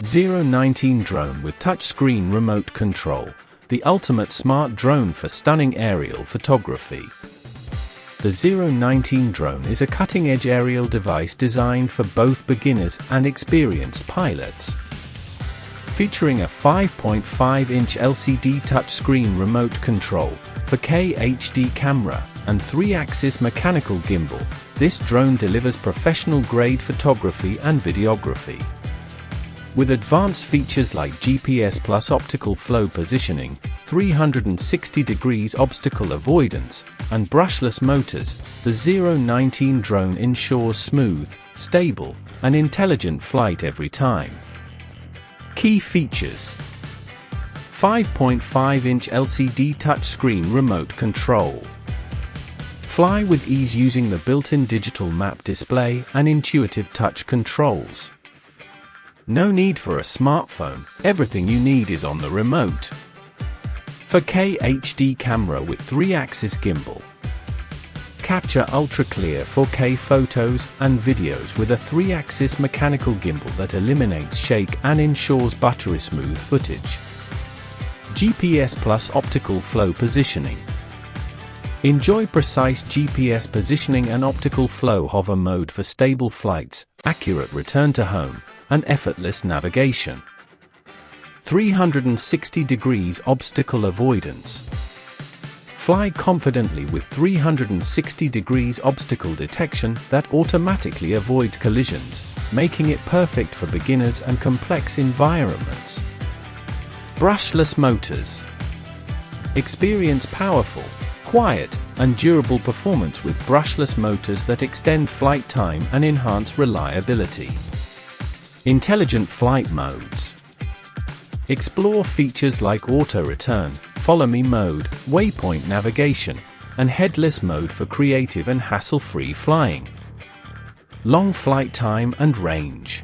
019 Drone with touchscreen remote control, the ultimate smart drone for stunning aerial photography. The 019 drone is a cutting-edge aerial device designed for both beginners and experienced pilots. Featuring a 5.5-inch LCD touchscreen remote control, 4K HD camera, and 3-axis mechanical gimbal, this drone delivers professional-grade photography and videography. With advanced features like GPS plus optical flow positioning, 360 degrees obstacle avoidance, and brushless motors, the 019 drone ensures smooth, stable, and intelligent flight every time. Key features: 5.5-inch LCD touchscreen remote control. Fly with ease using the built-in digital map display and intuitive touch controls. No need for a smartphone, everything you need is on the remote. 4K HD camera with 3-axis gimbal. Capture ultra-clear 4K photos and videos with a 3-axis mechanical gimbal that eliminates shake and ensures buttery smooth footage. GPS plus optical flow positioning. Enjoy precise GPS positioning and optical flow hover mode for stable flights, accurate return to home, and effortless navigation. 360 degrees obstacle avoidance. Fly confidently with 360 degrees obstacle detection that automatically avoids collisions, making it perfect for beginners and complex environments. Brushless motors. Experience powerful, quiet, and durable performance with brushless motors that extend flight time and enhance reliability. Intelligent flight modes. Explore features like auto return, follow me mode, waypoint navigation, and headless mode for creative and hassle-free flying. Long flight time and range.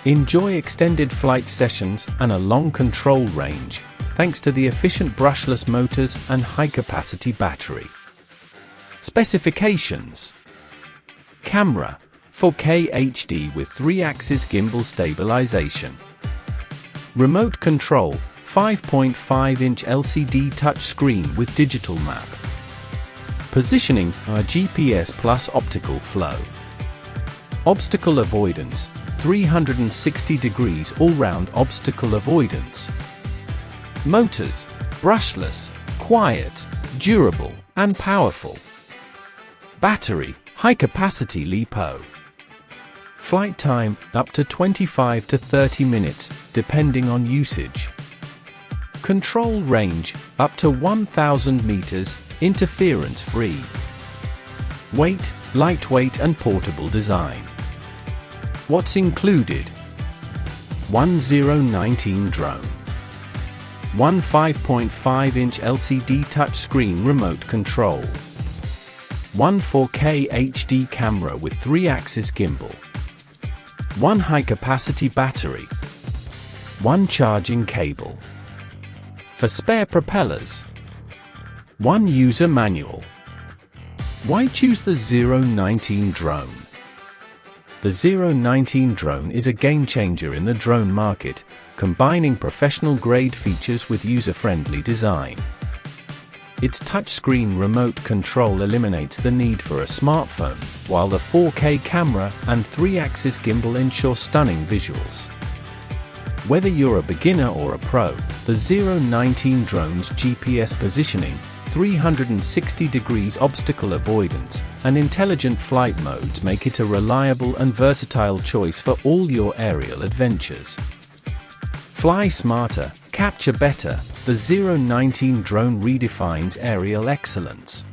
Enjoy extended flight sessions and a long control range, thanks to the efficient brushless motors and high-capacity battery. Specifications: camera, 4K HD with 3-axis gimbal stabilization. Remote control, 5.5-inch LCD touchscreen with digital map. Positioning, GPS plus optical flow. Obstacle avoidance, 360 degrees all-round obstacle avoidance. Motors, brushless, quiet, durable, and powerful. Battery, high-capacity LiPo. Flight time, up to 25 to 30 minutes, depending on usage. Control range, up to 1,000 meters, interference-free. Weight, lightweight and portable design. What's included? 019 drone. 5.5-inch LCD touchscreen remote control. 4K HD camera with 3-axis gimbal. 1 high-capacity battery. 1 charging cable. For spare propellers. 1 user manual. Why choose the 019 drone? The 019 drone is a game-changer in the drone market, combining professional-grade features with user-friendly design. Its touchscreen remote control eliminates the need for a smartphone, while the 4K camera and 3-axis gimbal ensure stunning visuals. Whether you're a beginner or a pro, the 019 drone's GPS positioning, 360 degrees obstacle avoidance, and intelligent flight modes make it a reliable and versatile choice for all your aerial adventures. Fly smarter, capture better, the 019 drone redefines aerial excellence.